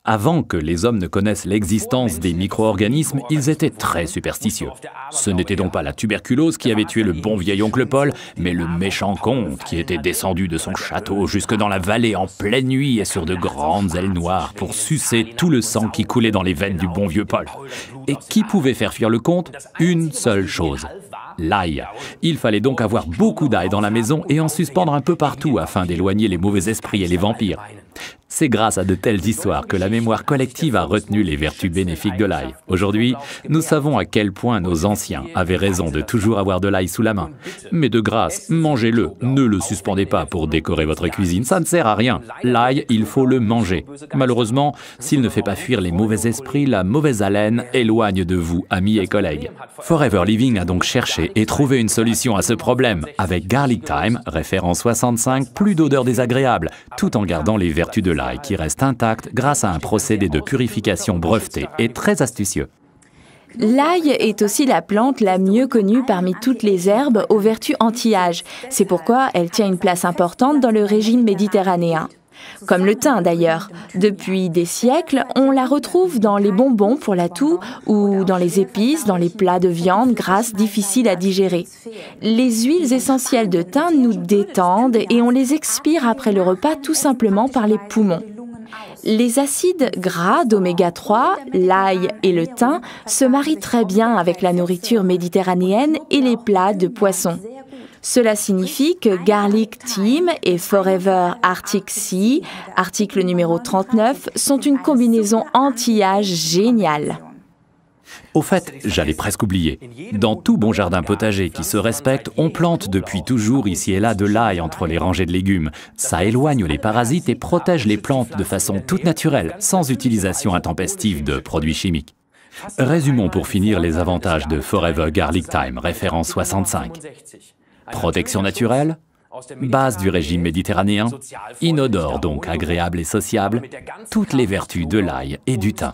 Avant que les hommes ne connaissent l'existence des micro-organismes, ils étaient très superstitieux. Ce n'était donc pas la tuberculose qui avait tué le bon vieil oncle Paul, mais le méchant comte qui était descendu de son château jusque dans la vallée en pleine nuit et sur de grandes ailes noires pour sucer tout le sang qui coulait dans les veines du bon vieux Paul. Et qui pouvait faire fuir le comte? Une seule chose. L'ail. Il fallait donc avoir beaucoup d'ail dans la maison et en suspendre un peu partout afin d'éloigner les mauvais esprits et les vampires. C'est grâce à de telles histoires que la mémoire collective a retenu les vertus bénéfiques de l'ail. Aujourd'hui, nous savons à quel point nos anciens avaient raison de toujours avoir de l'ail sous la main. Mais de grâce, mangez-le, ne le suspendez pas pour décorer votre cuisine, ça ne sert à rien. L'ail, il faut le manger. Malheureusement, s'il ne fait pas fuir les mauvais esprits, la mauvaise haleine éloigne de vous, amis et collègues. Forever Living a donc cherché et trouvé une solution à ce problème. Avec Garlic Thyme, référence 65, plus d'odeur désagréable, tout en gardant les vertus de l'ail qui reste intact grâce à un procédé de purification breveté et très astucieux. L'ail est aussi la plante la mieux connue parmi toutes les herbes aux vertus anti-âge. C'est pourquoi elle tient une place importante dans le régime méditerranéen. Comme le thym d'ailleurs. Depuis des siècles, on la retrouve dans les bonbons pour la toux ou dans les épices, dans les plats de viande grasses difficiles à digérer. Les huiles essentielles de thym nous détendent et on les expire après le repas tout simplement par les poumons. Les acides gras d'oméga 3, l'ail et le thym se marient très bien avec la nourriture méditerranéenne et les plats de poisson. Cela signifie que Garlic Thyme et Forever Arctic Sea, article numéro 39, sont une combinaison anti-âge géniale. Au fait, j'allais presque oublier. Dans tout bon jardin potager qui se respecte, on plante depuis toujours ici et là de l'ail entre les rangées de légumes. Ça éloigne les parasites et protège les plantes de façon toute naturelle, sans utilisation intempestive de produits chimiques. Résumons pour finir les avantages de Forever Garlic Thyme, référence 65. Protection naturelle, base du régime méditerranéen, inodore donc agréable et sociable, toutes les vertus de l'ail et du thym.